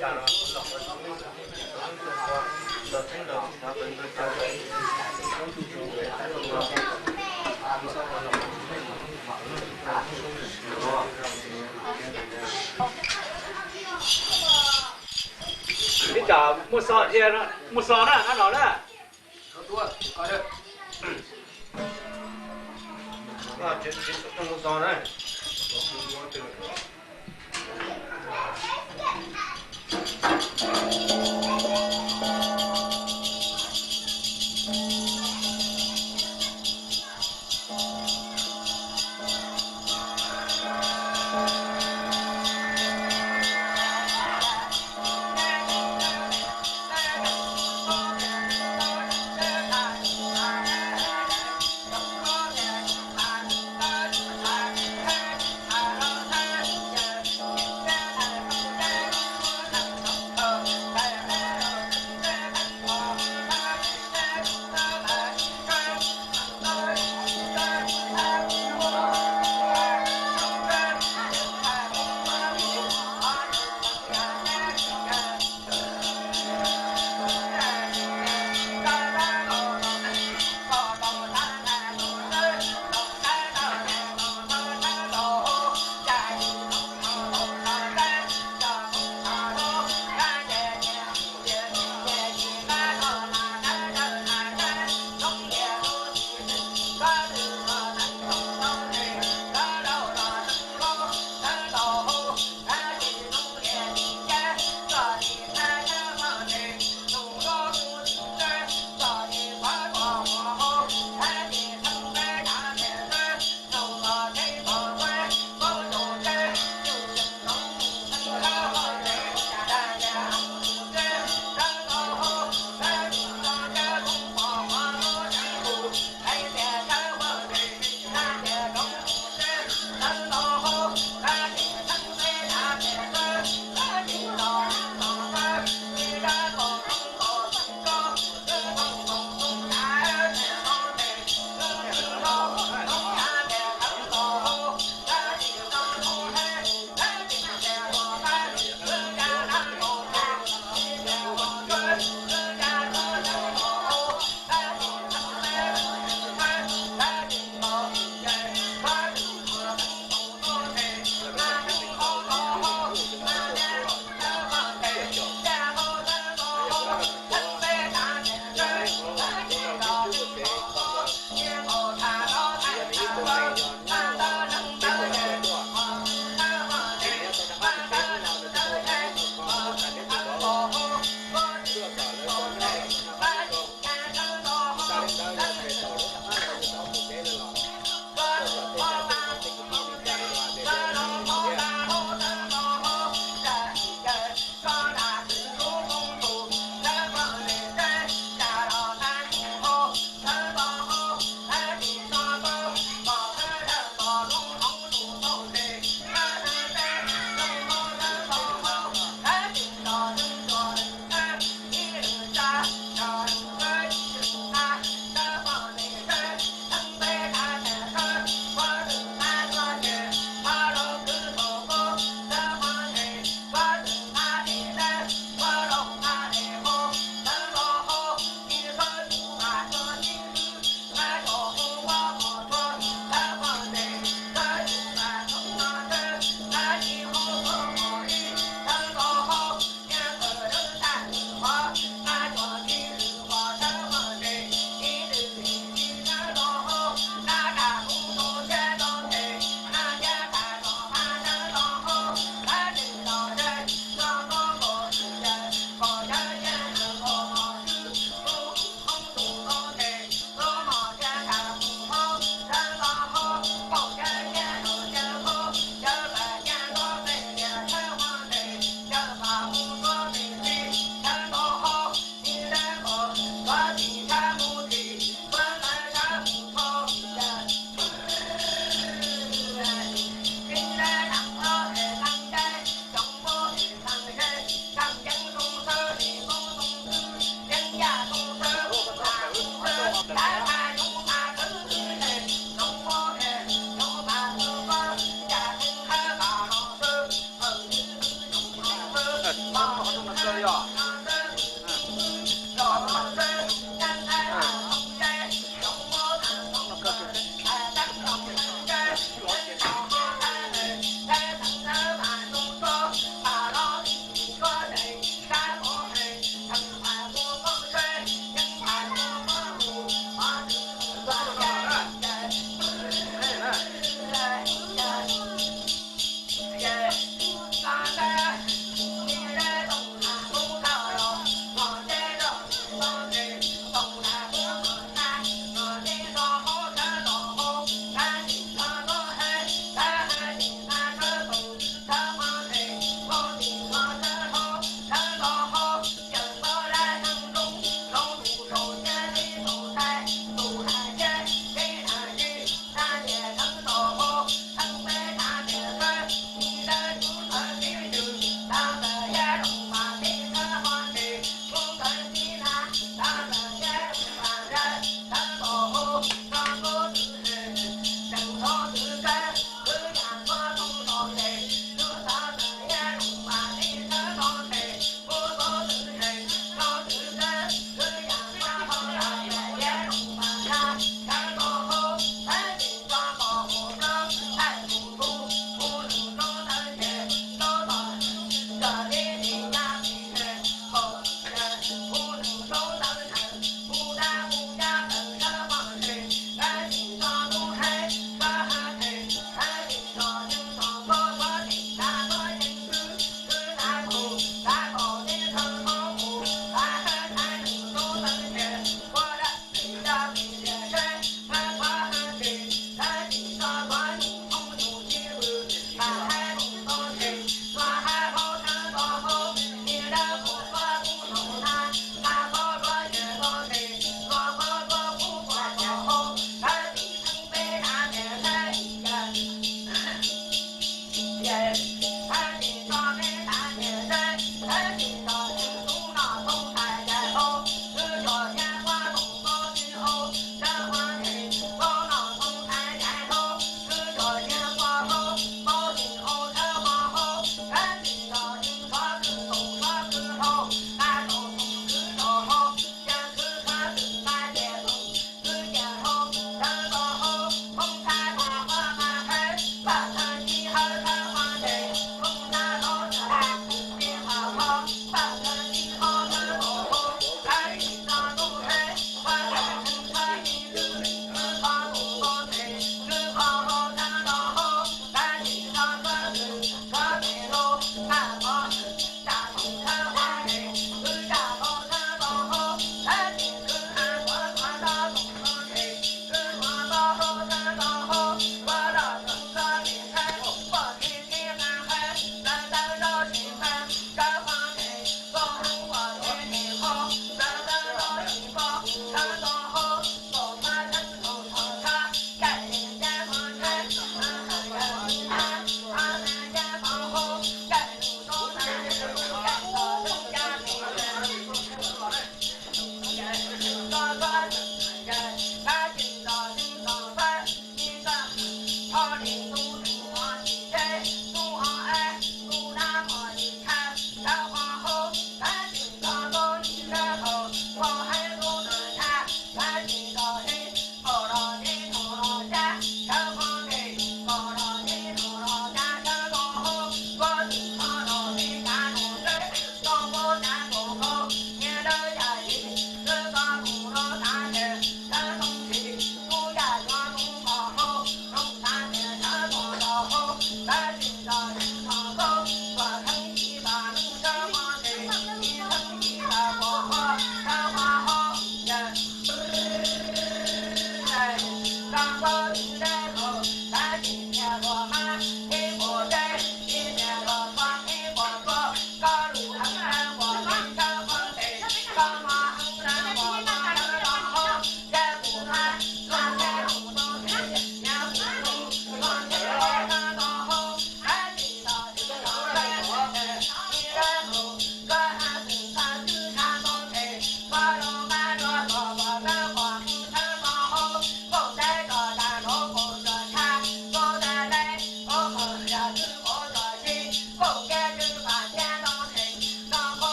Đi chở một sọ thì một sọ đó ăn đó đó. Chết trong một sọ đấy.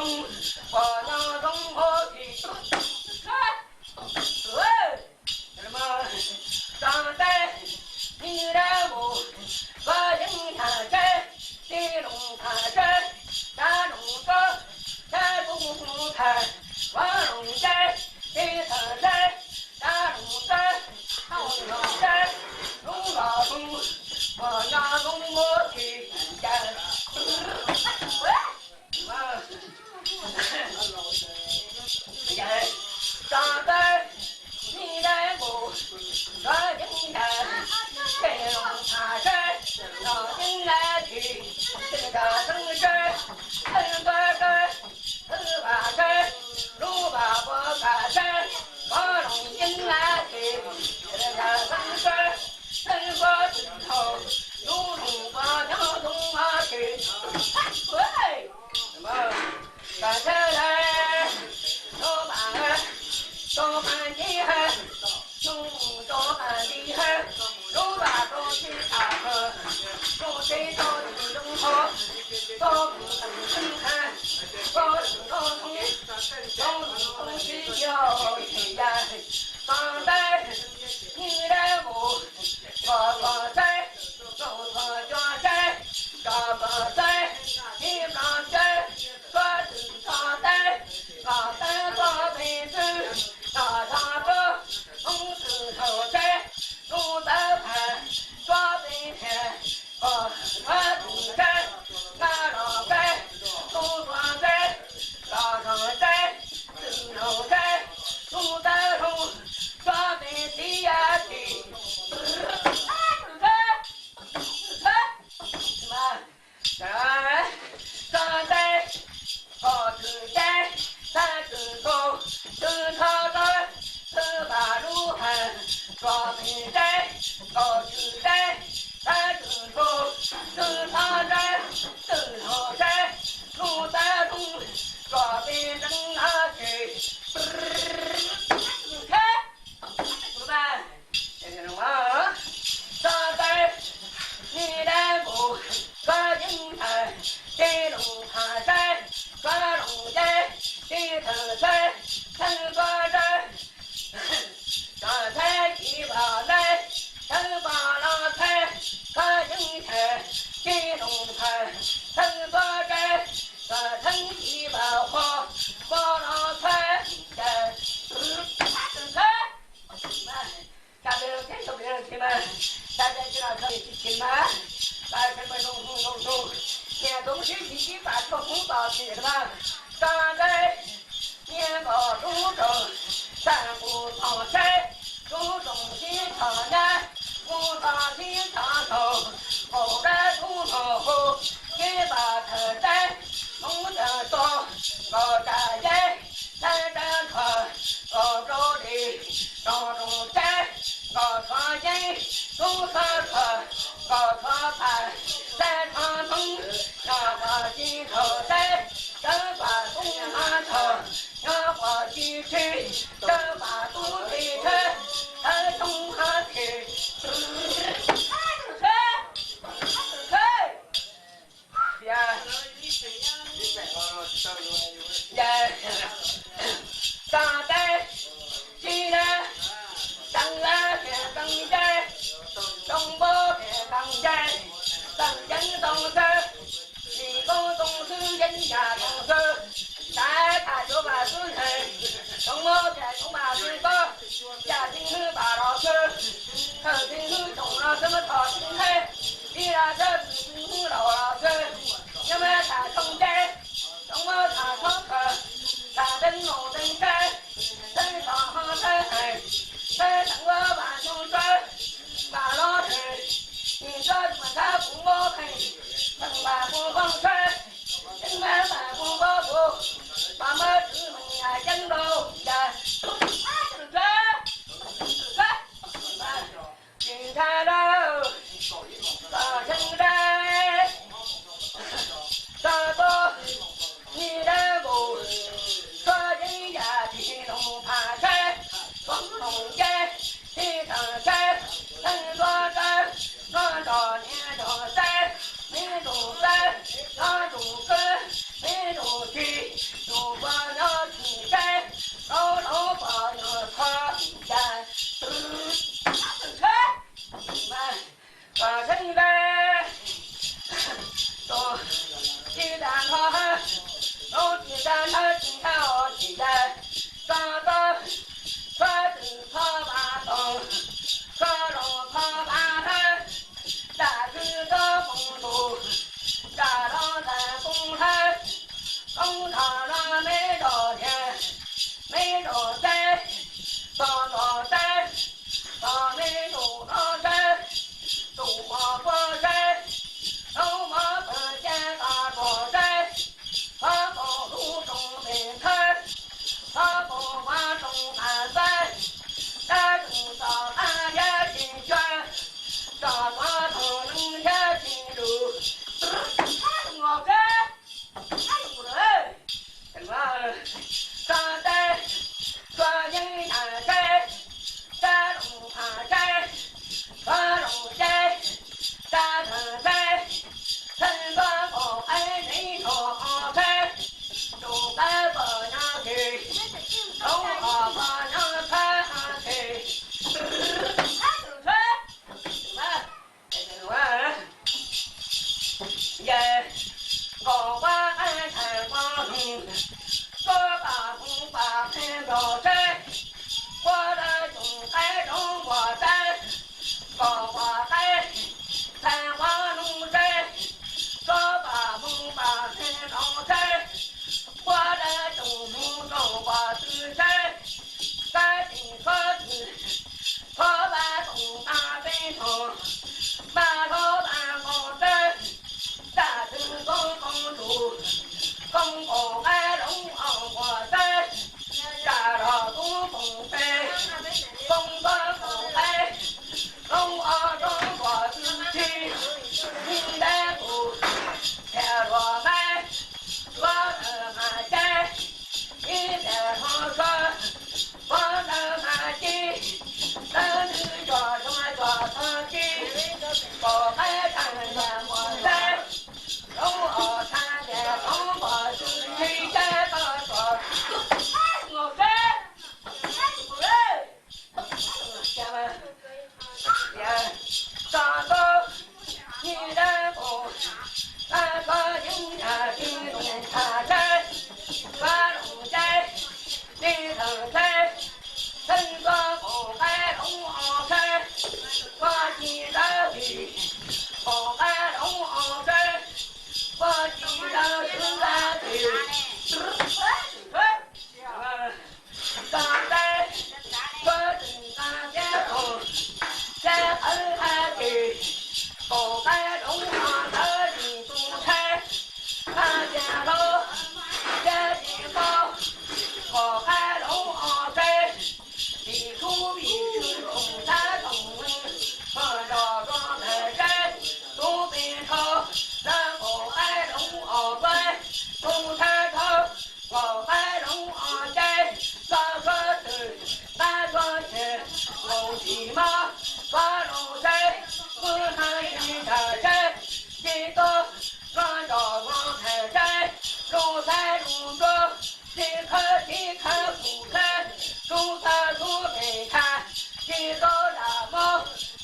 中，我那中我去，喂，什么？上代你来我，我迎他来，地龙他来，大龙哥，大龙他，王龙在，地他来，大龙在，好龙在，龙老龙，我那龙我去呀，喂。上班你来我，我迎来，天龙爬山，老鹰来去，这个城市，很多个，很把山，路把我爬山，我龙鹰来去，这个城市，很多石头，路龙把鸟东马去，喂，什么？赶车来，老板。多看你还，多看你还，路把多去查河，多谁多去龙河，多不看看，多是多通，多去叫谁呀？上代你来我在，我在，这个在，你刚在，我是上代，上代做辈子。大大个红石头在，路在盘，抓背天，我土在，那老在，东庄在，大庄在，石头在，路在路，抓背地呀地，上在，好自在，三只狗，石头在。十八路汉，抓皮在，高举在，三只狗，石头在，石头在，路在路，抓皮扔下去，看，怎么办？听懂吗？上代你来我，抓金台，地龙爬在，抓龙在，地头在，三个在。上菜一把来，三把拉菜，三英菜，地龙菜，三把菜，三称一把花，花拉菜，菜，下边听懂别人听吗？大家知道可以去听吗？来，这边龙，念东西必须把这红包写的吧？上来，念个主正。三不长山，注重心长南，五大心长头，后来出头后，一把头戴，龙着刀，高站人，三站船，高高的，高中山，高船人，中山船，高船盘，三船东，两把金头戴，三把东马头。两花去去，这把肚子去，二东哈去，呀，上代既然上来别当家，东北别当家，当人当事，西宫东是人家当事。来，他就把主人，东毛在东马水高，家庭是大老师，客厅是中了什么炒青菜，地上这是老师，因为他中间，东毛他上课，他灯笼灯山，灯上好山海，在等我把中山，大老师，你说怎么他不毛配，等把不放山。人们反复报复，爸妈只问呀，讲到呀，警察喽，大城寨，鸡蛋炒饭，弄鸡蛋炒鸡蛋哦鸡蛋，上到蒜子炒八汤，烧肉炒八汤，大鱼的风头，大郎在公摊，公摊上没着钱，没着钱，上着山，上没有着山，走马过山。走马奔前大过山，他走路中没看，他走马中看山，山中上俺家进圈，上马头能下进入，我干，我来，什么？上山，转阴看山，山中看山，山中山，山中山。陈官宝爱人好看，都该不让去，都好不让看去。耶，高官安产光荣，说把红把看到山，我的中海中国山，高花山，山花龙山。说把梦把天老山，我的中路中华之山，山顶河子，我把东大北头，马头半公山，大城公公主，公公爱龙王我山，大老公公山，公公公爱，龙王中国之区，你来不？天罗麦，我的马山，你在旁说，我的马鸡，等你做什么做成鸡，我还看见我山，龙王看见中国是谁在帮说，我山，不来，下面，也上头，你的不。那个人家进龙茶山，花龙山，李藤山，陈庄公海龙王山，我记得去，公海龙王山，我记得是那去，刚才我正当街头，在很海去，公海龙王山。看见了，见地方，我海龙王山，地处必须东山东门，碰着庄台山，东北头，然后海龙王关，东山头，我海龙王山，上河子，南庄前，龙骑马，八龙山，我看一山山，一个。双脚往台山，龙山龙庄，即可不看，龙山龙没看，一走大毛，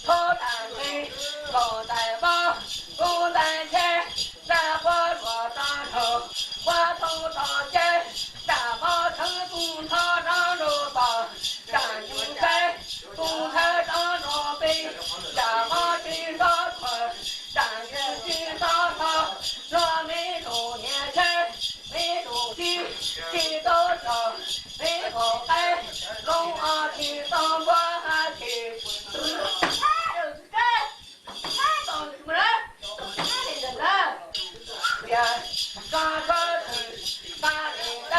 头单腿，高带毛，龙单前，三火落当头，花头当肩，大毛成东朝上肉棒，山青山，东山上肉背，大毛金上穿。山前去上头，若没中年前，没中地，地都上，没后海，龙王去当官还去。当什么人？哪里人呢？呀，上河村，大林山，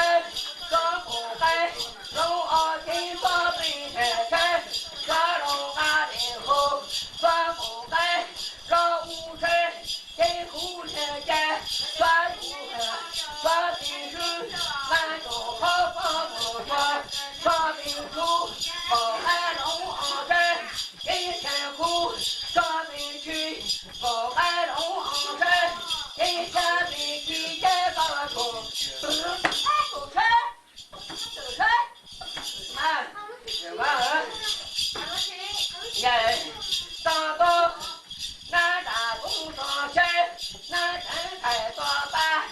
上后海，龙王去当北山山，下龙大林后，上后海。让无水，给苦人间，转无痕，转病书，满洲好方不说，转病书，好海龙王山，给天苦，转病去，好海龙王山，给天病去也高中，走开，走开，啊，什么？耶，上到。南大东上山，南山开多半，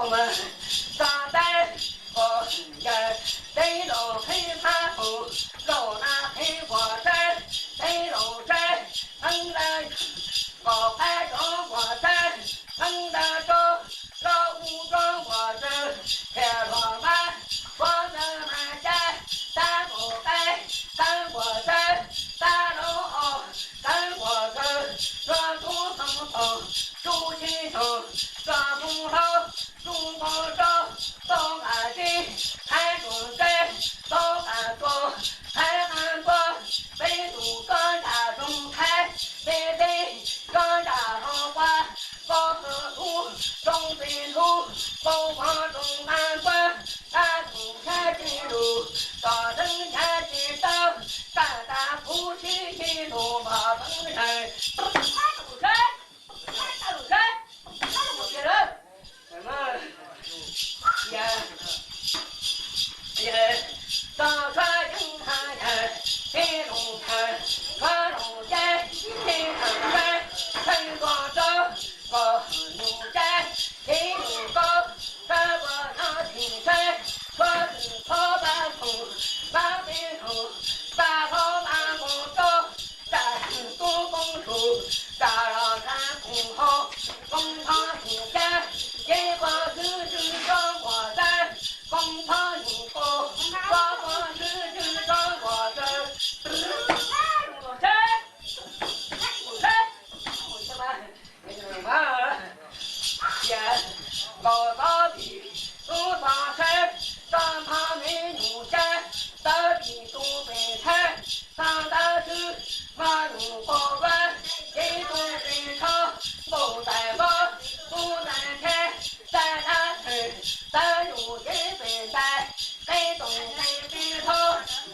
我们上代我人对楼黑怕后，老那黑火山，对楼山，等的我拍着火山，等的这武装我这铁罗马，我的马山，大不白，三火山，大楼三火山，抓住风风，住气头，抓不好，住不着，东岸的海中在，东岸多，海岸多，北土高大中海，北北高大好花，高河土，中北土，高黄中南关，大土下地路，高登下地道，大夫妻一路马登山，大路山，大路山，大路别人，什么？也上船迎海人，黑龙潭，船龙山，黑龙山，陈光州，高龙山，黑龙高，山过那青山，船是跑半空，马背头，大跑马公走，大是多公主，大让山公好，公堂新山，一个是张我山。公堂你过，花花世界张我山，我山，我山，我什么？你什么？也高高的东方山，上旁美女山，大地东北山，上大树马路过关，一东北朝，不在忙，不在看，在那村，咱有一北山，北东北北头，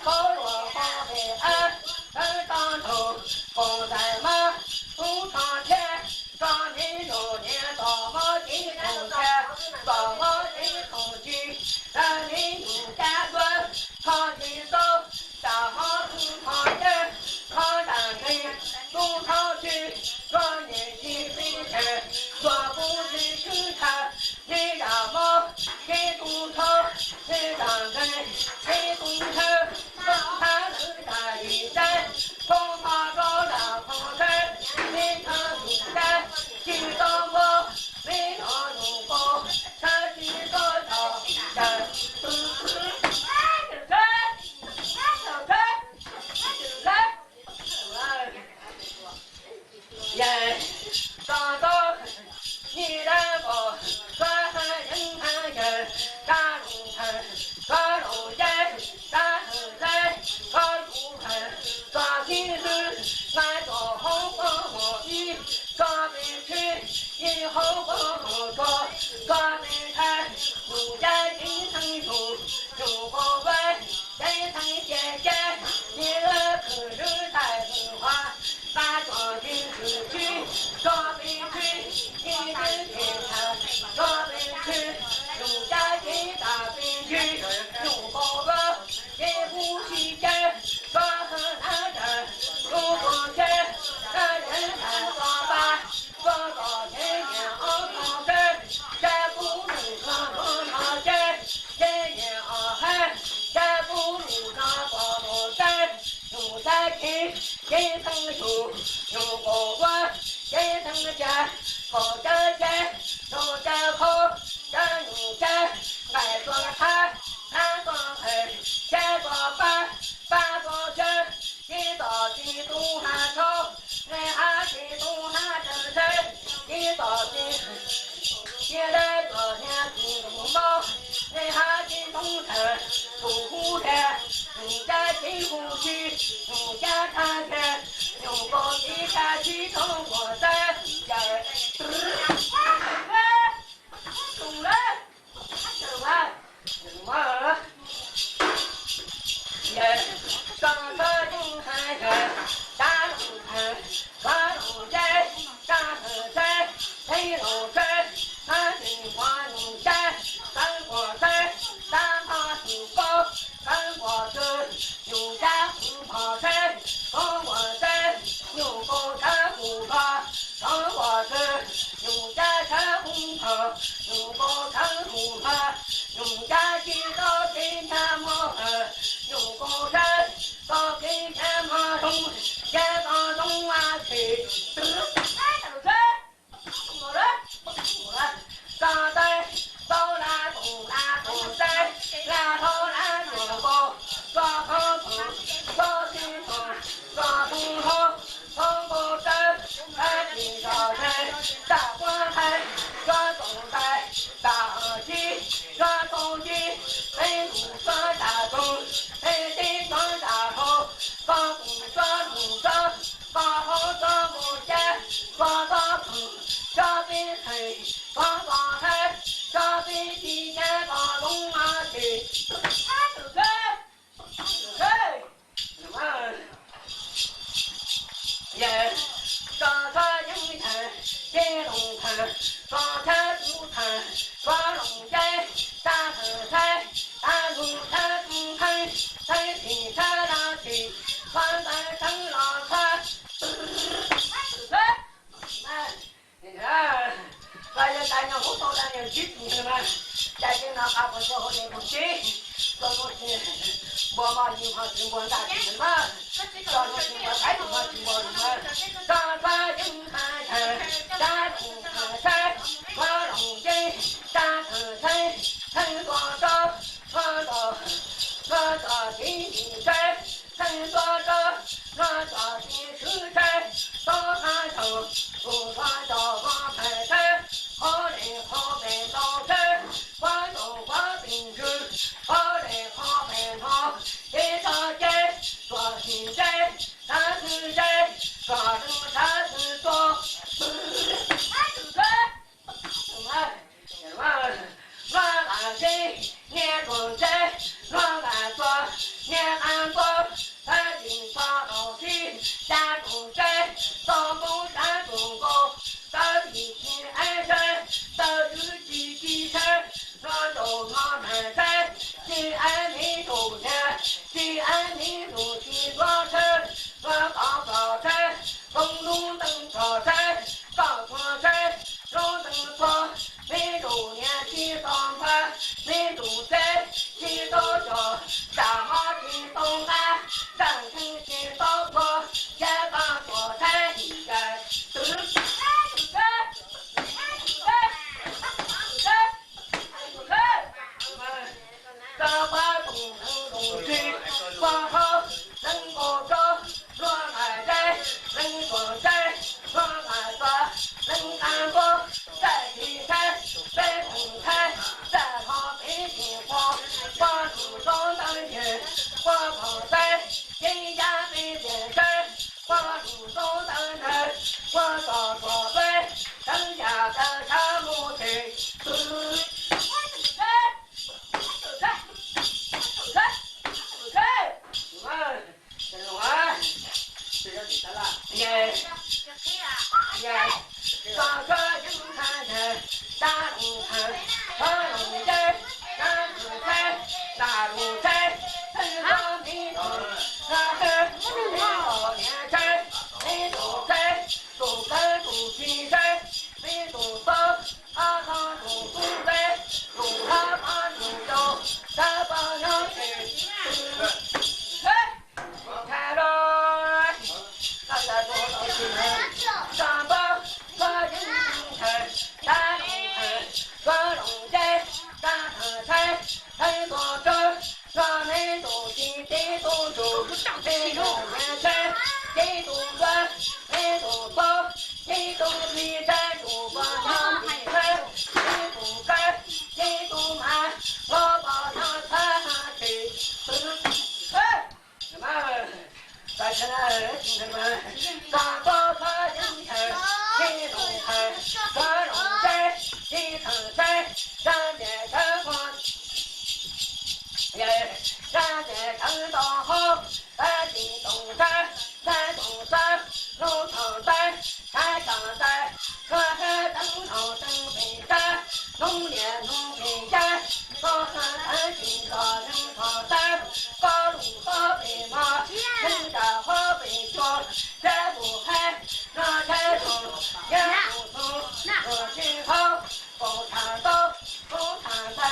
高落高北岸，二当头，不在忙，不上前，上你有年到毛地头前，到毛地头去，让你有家端，靠近走，大好土靠前，靠上去，东靠去，双眼睛飞天，说不是去看，你让毛，给东头，谁当真，给东头，东他是大一山，东他高大风山，你看东山，去到我，没到路过，山去到到山，人上到你来我，转人看人，大龙潭，大龙山，大龙山，大龙潭，抓金子，买着红红衣，抓北去，以后不抓，抓北看，不在金城住，住不完，在城见见，你的可是太不花。大庄金子去，抓北去，你的天堂，抓北去，用家给大北去，用宝宝也不稀罕，抓和那个如果钱，那人看抓吧，抓到天天熬高山，再不如上多少山，天天熬海，再不如上高楼山。有在听，给他们说，有高官，给他们讲，高家山，高家口，山有山，爱装山，山装海，山装板，板装山，一到地东汉朝，来哈地东汉正山，一到地，现在昨天土龙猫，来哈地东山，土湖山。你家进不去，你家看看，用高地下去从我山家，懂了，懂了，懂了，也上山东海山，大龙潭，大龙山，大河山，黑龙山，三顶花龙山，三火山，三爬树高。三火山，有家虎跑山，三火山，有高山虎跑，三火山，有家山虎跑，有高山过山，到给天马东，天马东啊去，我来，我来，上山，到那东那东山，那头那东高，抓头头，抓西头，抓东头，头过山，山顶上山，大花台，抓东台，大鸡，抓东鸡，北路抓大东，北地抓大头，抓东抓东抓，抓好抓不见，抓大头。抓比黑，抓大黑，抓比地间把龙马去，什么？耶，抓抓鹰滩，接龙滩，抓车猪滩，抓龙街，大河滩，大龙滩中滩，山平山那去，川南山那川，你看，大家大家我到那里去住什么？在跟那阿婆说好的东西，什么是我嘛银行经过大什么？什么经过太经过经过什么？大川银行城，大东河山，花龙街，大河山，很多着，抓金山，很多着，抓金石山，到海头。不管到花牌山，好嘞好白到山，花到花饼吃，好嘞好白好，一条街抓新街，三十街抓住30多，乱安街，年中街，乱安庄，年安庄，三金抓老西，下中街，上东山中高，到地平安山，到日记地山，乱走乱盘山，西安民族山，西安民族西庄山，乱高高山，东龙登高山，高坡山，龙登坡。民族年西东坡，民族山西东角，大马西东南，上城西东坡，前方左山西山，大花东城东区，花好能够走，若爱在能说在，若爱说能干过，在地山，在空山，在好北京花，花土中当天，花跑山，人家北边山，花土中当天，花到左边，等下的长木去，耶耶，上车就看看，大路看，大路在，大路在，大路在，很多民族，那是民族年在，民族在，祖根祖亲在，民族走，阿康祖祖在，祖他把祖走，他把娘去，看喽。大家做到起来，上班抓银城，大龙城，抓龙街，大河山，很多州，抓美东西，地东州，地东南山，地东关，地东东，地东西山，东关长地山，地东干，地东满，我把它看下去，什么？大家兄弟们，上高爬银城，西东城，抓龙山，西城山，山边山光，耶，山边城道好，西东山，山东山，龙场山，山上山，河海登头登北山，龙年龙北山，高山山顶高人高山，高路高北马，人家好北庄，山不海，那开通，也不通，我今后共产党，共产党，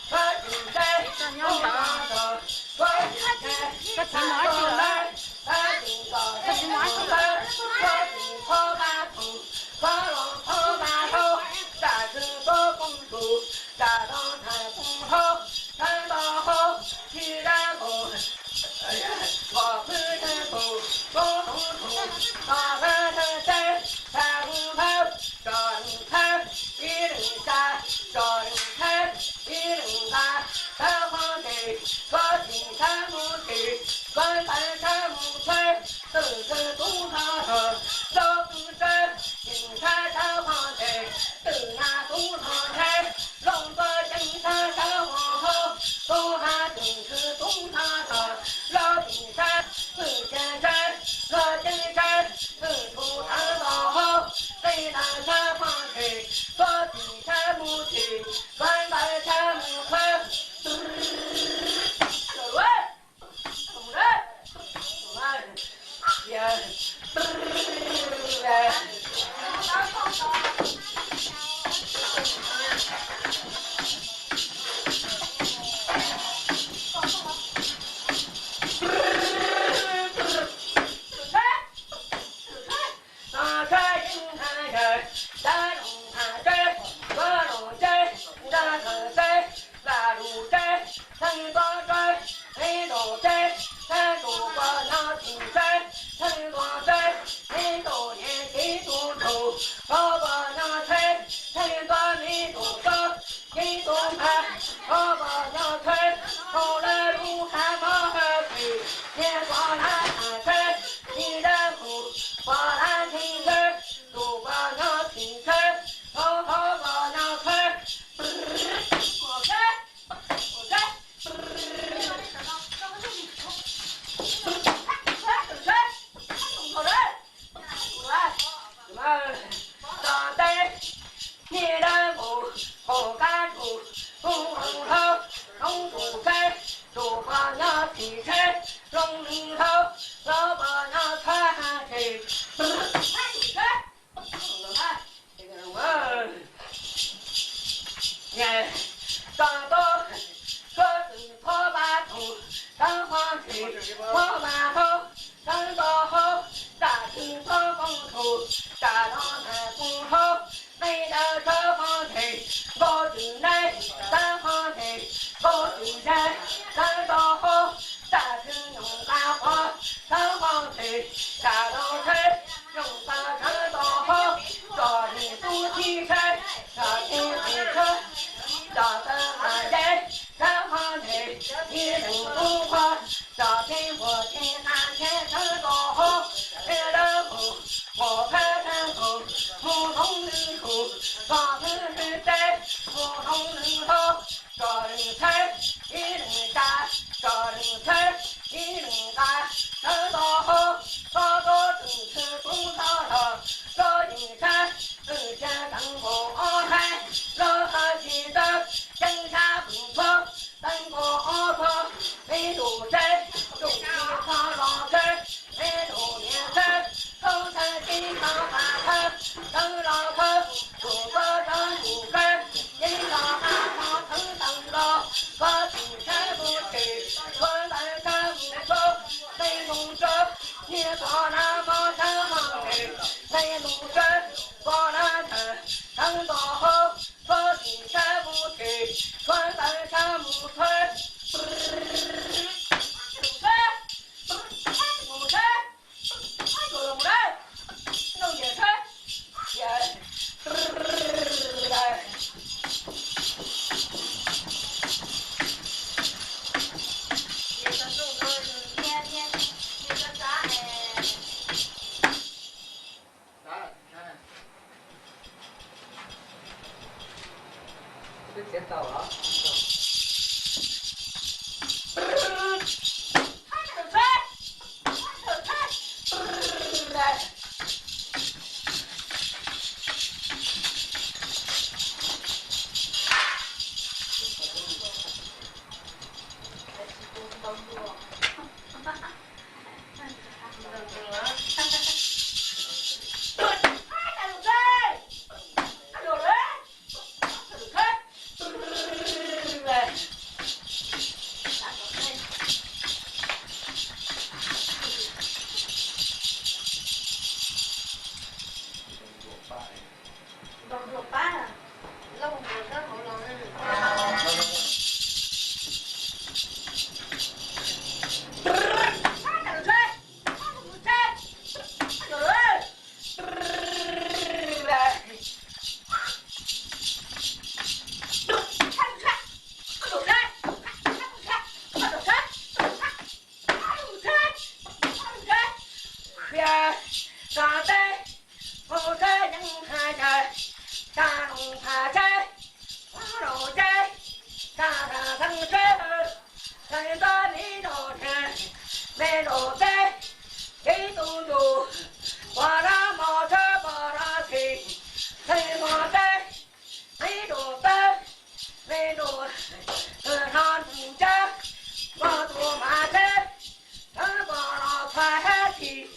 我今在共产党，我今在。大当太公后，太到后，既然不，我不是不，我不出，大山的山，山头，山头，一零三，山头，一零三，三皇帝，我进山不去，关山山不退，都是东堂头，老不生，进山三皇帝，都拿东堂台，龙哥进山三皇后，东汉正是东堂头，老金山，四千山，老金山，四处山道后，北南山皇帝，左金山母亲，关南山母村，各位。没路，上主着，我坐马车，我老快去，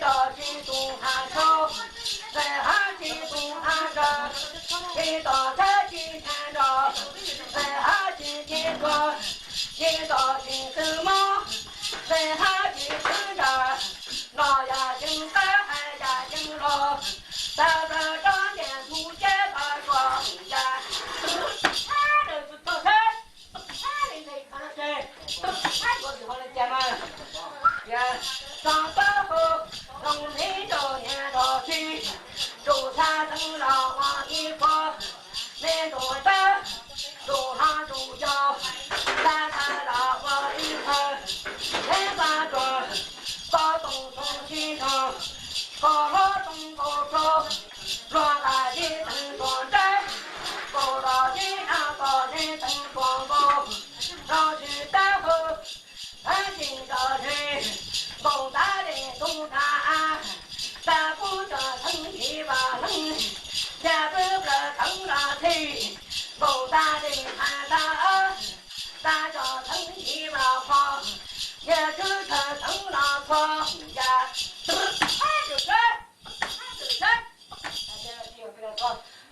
到金东汉朝，在汉金东。一到三去看着，二去见着，一到金丝猫，二去吃着，老呀金三海呀金罗，大个张脸出街把光呀，这是多少？你得看谁？我喜欢的姐们，上班后农民就年到去，周三等老往一放，没多的路上就要，三三老往一放，人三庄，高东东西上，高好东高高，庄大的等庄寨，高到地上高人等庄高，上去带后。今朝人，东大的东大，大不着成一把人，下不个成了腿，东大的看大，大着成一把跑，也就是成了床呀，就是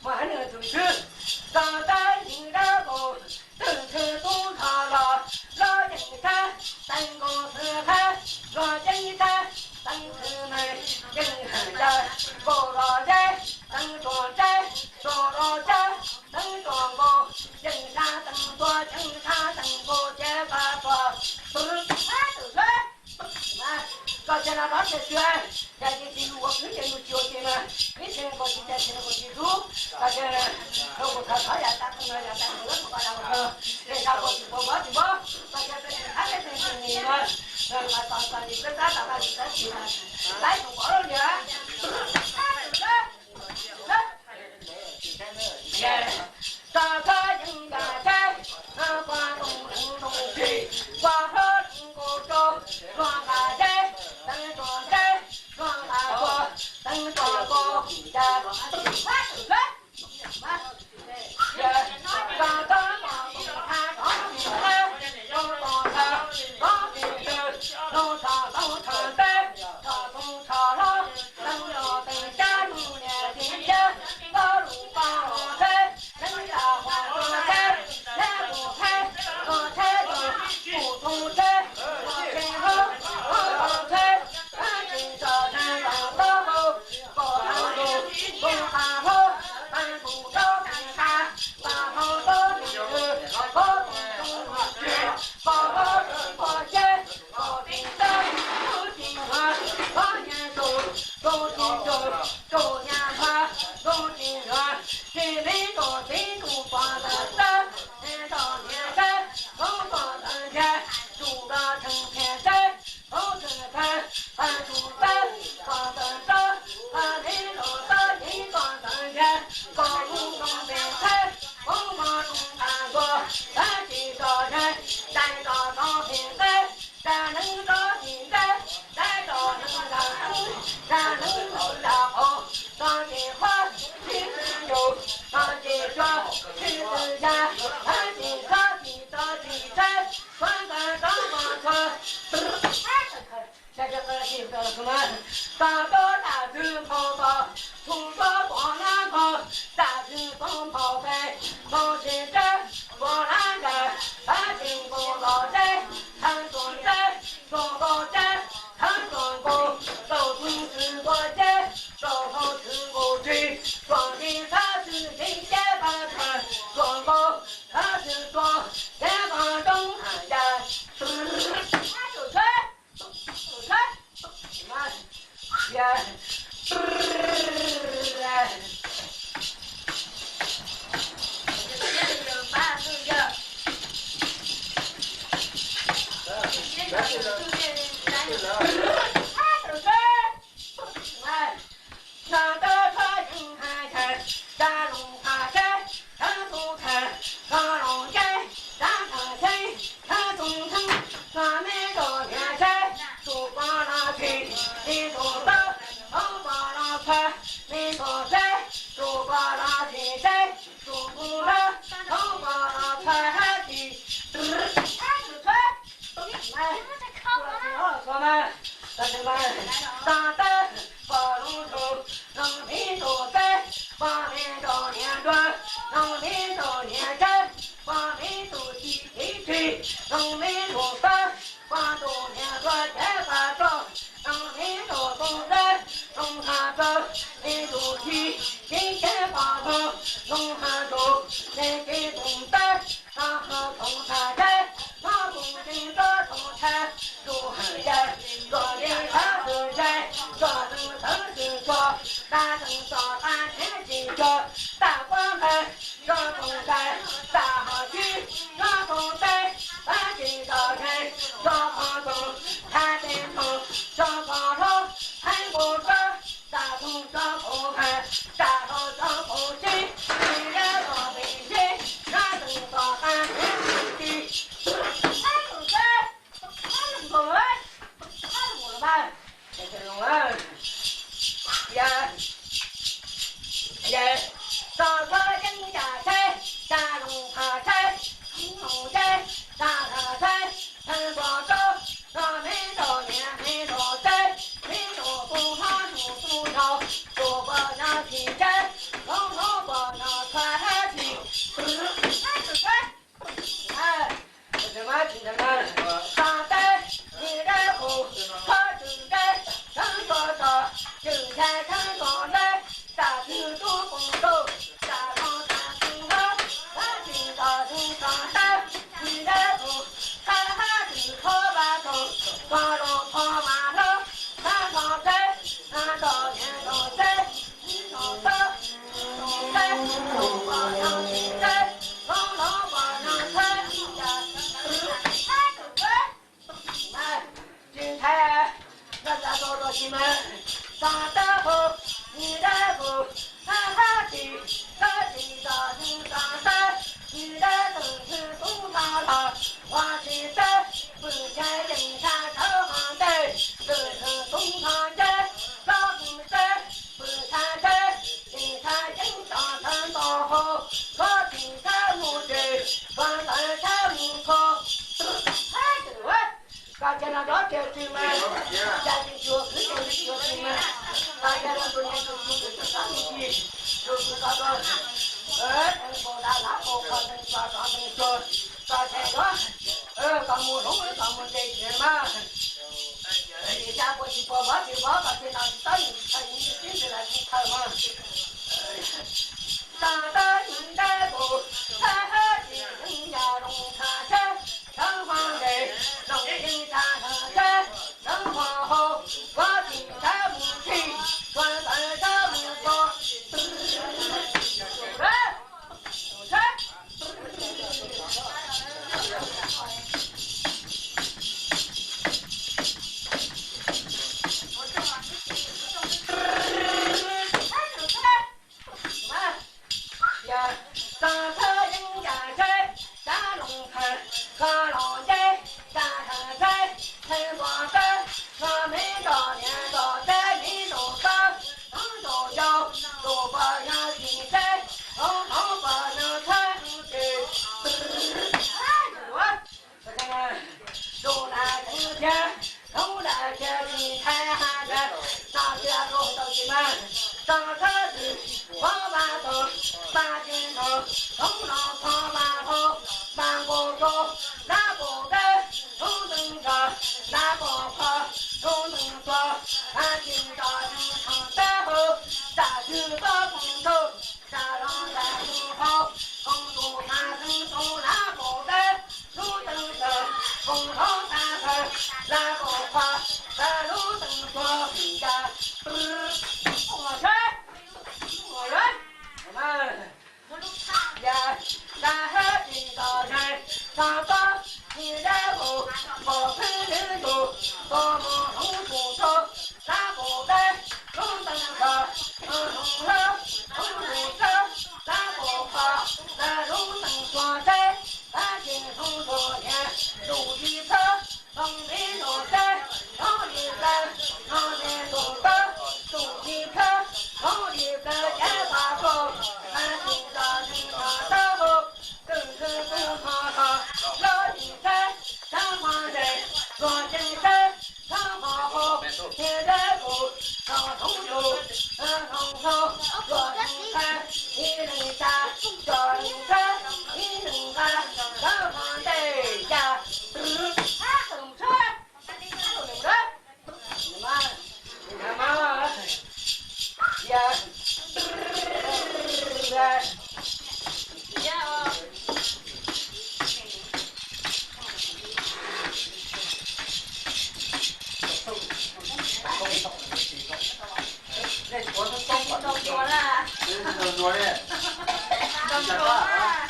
我还能出去，上山迎着风，正是东长了，老金山，三公四海，老金山，三姊妹，金山，高老寨，登庄寨，高老寨，登庄高，金山登庄，金山登高，结巴多，都是，到现在到这学，现在记住我之前有教训了，以前我之前我记住，大家呢，我他也打工了，也打工了，不把他们人家我，大家这他这是你们，把你们打打你们去，来中国了呢，大家应该在，广东人东去，广州中国州，广大寨。等庄寨，庄大国，等庄国，家，刚刚广东看长平山，东东山，长平山，东长山，长东长廊，等了等下路年今天，道路放我在，人家黄庄寨，南不开，我开的不同寨，我开后，我开。周年花，周金元，谁人多谁都放得山，人到年山，红光登天，住了成天山，红成山，俺住山，放登山，俺人老大人放登天，高路东北山，红光东安国，咱今朝人，咱到长平山，咱能到金山，咱到能让咱能到好。上金花，金子牛，上金庄，金子家，上金上金到金山，穿山上房穿，这个金到什么？大刀大斧跑到，从高往南跑，大斧风跑飞，从金山往南山，俺金公老寨，长庄寨，庄高寨，长庄高，到处是过寨。到头吃过去，庄金他是人间把船，庄高他是庄，前方中汉家，就吹，上得穿金汉山，山龙爬山，山东山，上龙山，山上山，山东城，上面到天山，走光了去，你走到，走光了川，你走山，走光了金山，走不了，走光了川去，我们，同志们，上山。把龙头，能民都在，把民都年转。气，今天把头弄汉中，来给东北，然后从他来，那公军的同产，如汉人，做人他是人，做人真是做，大人做大天地做，大官们做东北，大好去，做东北，大金朝人，做广东，看天空，做广东，看不着。大同张口汉，大同张口心，今日到北京，那等到汉天地。哎，同志，哎，同志，哎，我了吧？这是龙啊！呀呀，上个人家菜，大龙爬菜，龙菜，大茶菜，陈广州，那没到年没到菜，没到工厂。说不让提针，统统不让传起。哎，我什么听着呢？上代你人后，他正在正说着，正在正说来，大厅都工作，大堂大厅好，大厅大厅上山，你人后，他是可把头，光荣跑马路，他上山，他到年到山。你们上得后，你的后，哈哈的，他的大人上山，你的都是东大堂，我的山不在人家头上的，都是东堂的，老公山不看的，人家人上山到后，我听他母的，我在他门口，哎，对喂。大家那老天去嘛，家庭学肯定是学去嘛，大家那多年都听着上一句，就是那个，高大那高考能抓上能说，抓菜个，刚木龙刚木在些嘛，人家过去播报就报，把这那打印就进来去看嘛，上到应该不，他和人家龙茶山。城隍人，龙人大河山，城隍后，我听他母亲，转儿的母说，呀，上车人家山，大龙看。看老街，大山山，陈光山，我们到年到山里头上，能走脚，都不让进山，统统不能看去。哎，我这个走来冬天，走来天气太寒冷，那些老东西们，上车子往马头，把镜头，东浪跑马头。南国走，南国人，东登高，南国跑，东登高，南京大城长山后，大举到风头，大浪在风后，风中南城东南国人，路登高，风头南城，南国跑，在路登高，家，我人，我们。呀，咱还知道人上班，你然后我陪人走，我们红土头，咱不在红灯上，红了，红土上，咱不怕，咱红灯双在，咱今从昨天路一车，从没落山，从一山，从没落山，路一车，从一个也把风，咱今朝人上道后，更是不怕他，老一山，上方人，若真山，上方后，天在不，上通州，通州，若真山，一人山，小人山，一人山，上方的呀，动车，动车，你们，你看嘛，呀。Đồng chùa là Đồng chùa đi. đồng chùa là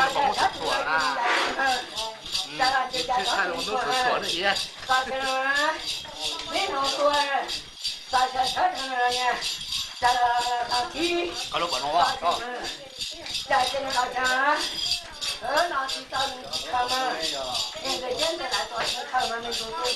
Hãy subscribe cho kênh Ghiền Mì Gõ để không bỏ lỡ những video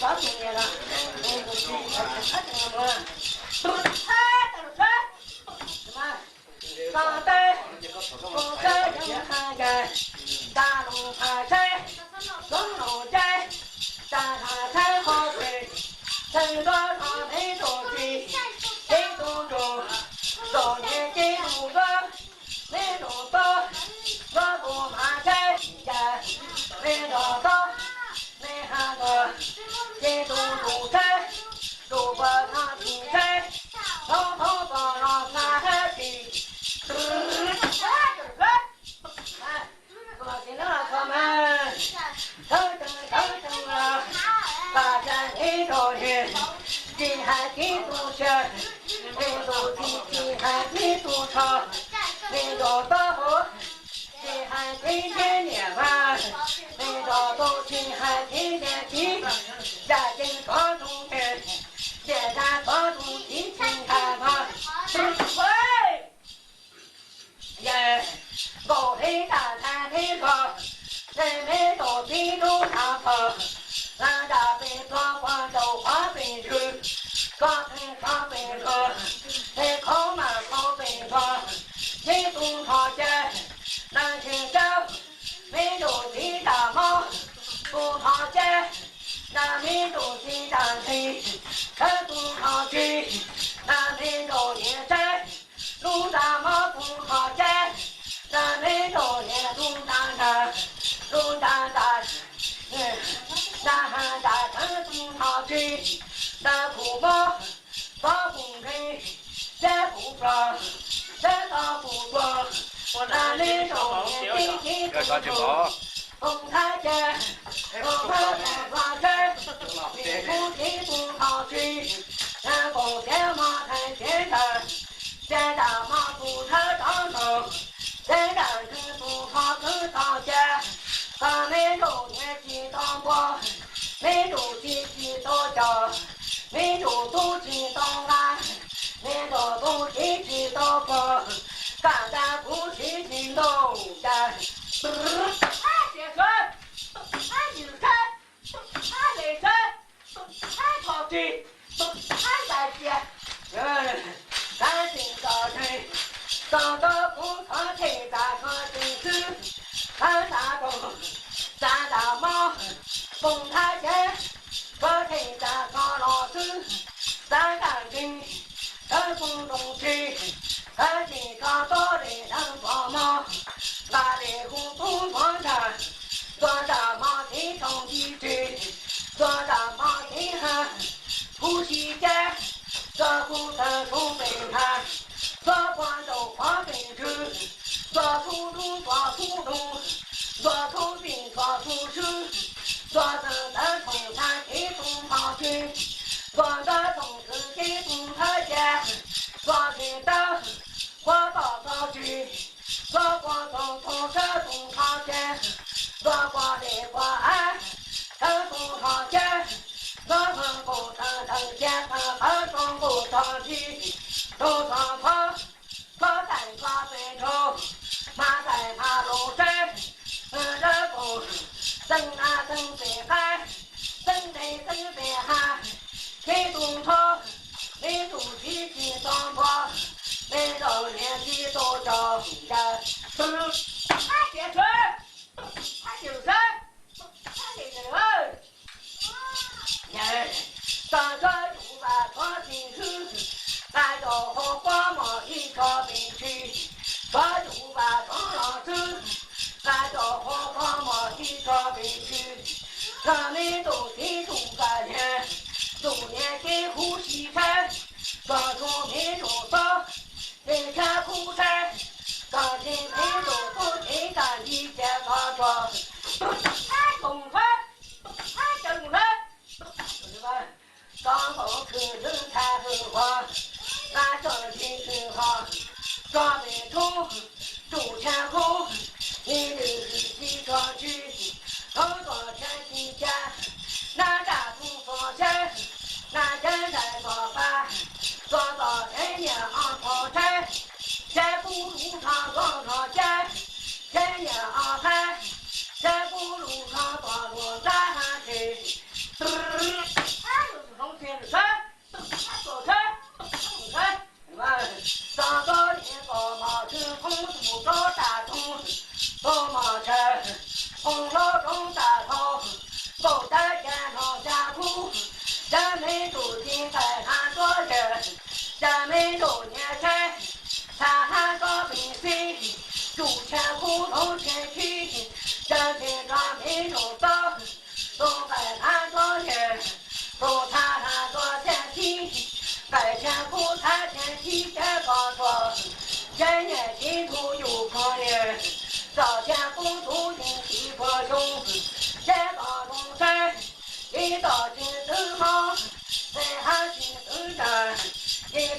hấp dẫn. 金海地多深，你都金海地多长，你都到金海地天年嘛，你都金海地天地，家境高中的，现在高中的金海嘛，喂，耶，高黑大太黑高，人们都地都上坡。南大北做广州话北区，高平上北科，在考满考北科，北东朝街，南青州，北州地大毛，东朝街，南美洲地大黑，北东朝区，南美洲连山，东大毛东朝街，南美洲连东大山，东大大。南汉大城东朝区，南苦毛，大红黑，南不装，南大不装，我南美洲年地地不中，东台街，东台花街，北部地东朝区，南宫天马台天山，南大马不太当头，南南城东朝更朝街。咱们中年几当过，民主几都叫，民主都几当啊，民主都几都过，干干不起几都干。别说，你看，雷山，跑去，来接，咱今早晨，上到工厂去打个电视。三大公，三大毛，东台街，个天家高老师，三干净，三公东区，三金高多的人帮忙，那里胡同广场，做大毛地种地区，做大毛地汉，呼吸街，做古城东北滩，做广州黄北区。做土路，做土路，做土兵，做土书，做正的从山地东跑去，做的从自己东台街，做的到我到早去，做广东从这东跑街，做广的广安，城东跑街，做成功城街，城中不上去，东上跑，做山挂北头。马在马路山，这不登啊登北海，登北登北海，北东朝，北东西西东坡，北东连西都找人，别说，就是这个人，上个有把创新区，来到后光芒一朝北区。我就把张老师来到黄光毛地上北区，咱们都得住半天，中年给呼吸山，刚从民众上，人看苦山，刚进民众不听咱一见刚说，东川，正川，是吧？刚好可人才很黄，俺正经很好。抓北头，走前后，你的日记上去，刚到前几天，南站东方山，南站在早饭，早到人家昂草山，山不路上往上山，人家昂海，山不路上往路山去，从天的山，走山，走山。上到年高毛城红土高大东，东毛城红老中大头，走在街上下铺，人们都进在喊多人，人们都年轻，他喊高冰水，住前胡同前去，人民让民众到，都在喊多人，都他喊多前去。在前苦谈前提前刚说，人年进途有可人，早前工作引起波雄，人当中山，一到金子好，在汉西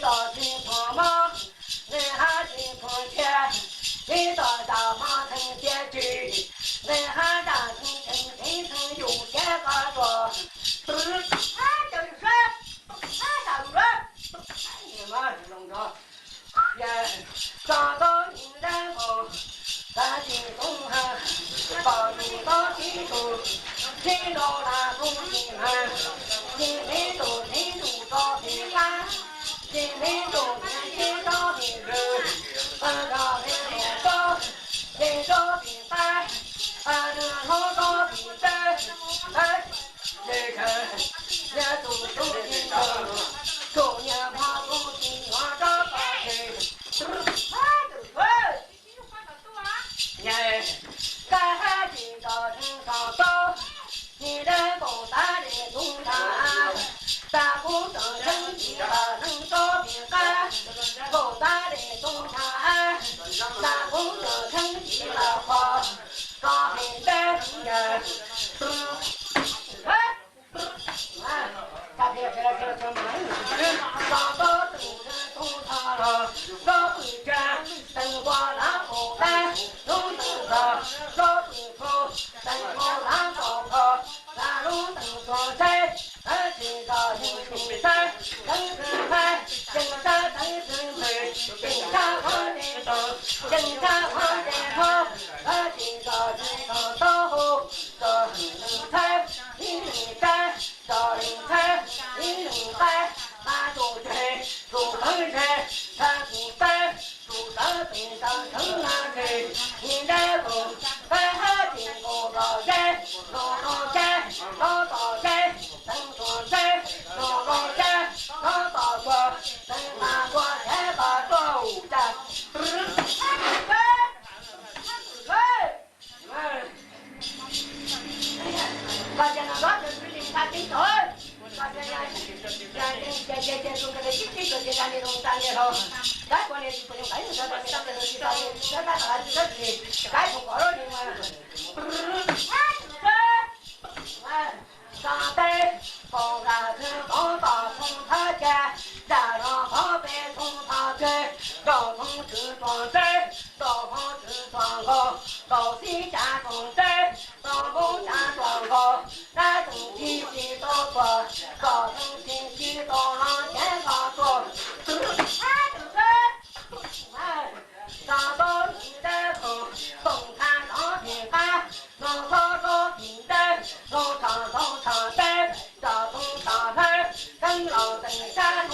到金婆妈，人还金婆钱，你到大马城结局，人还大城城城有钱个说，就是说，大主任，你妈是弄着，也找到你然后。咱进东汉，到处到西处，谁到那东西门？心里都人都找平安，心里都人找平安。找平安，人找平安，人好找平安。人看人都心疼，中年怕不心慌找个人。该进到城上走，你人不打的东山，咱不等人去了能找平安，不打的东山，咱不等人去了跑，找平安人。他别什么意思？找到东山东山了，找回家，等我拿口袋，弄灯上，找回头，等我拿高考，拿路灯双彩，今朝有青山，灯是白，今朝灯是白，今朝黄的灯，今朝黄的头，今朝今朝到后，到灯彩，一零三，到零彩，一零三，马都吹，都风吹，他不在，都在边上城南吹，你在不？白金不老人，老老人，老老人，等说人，老老人，老大过，等大过才把走的。发现了老子是领他顶头，发现呀，姐从这个经济学家里头站里头，该管理不用干，他到上面去找你，他他自己该从高楼里面，上代高山村高大从他家，家上好白从他家，高从支庄寨，高从支庄高，高西家庄寨，高东家庄高，南东西西到过，高东西西到浪前高说，上到你的头，东看上平安，农场到平安，农场到长山，找东长山，等老登山。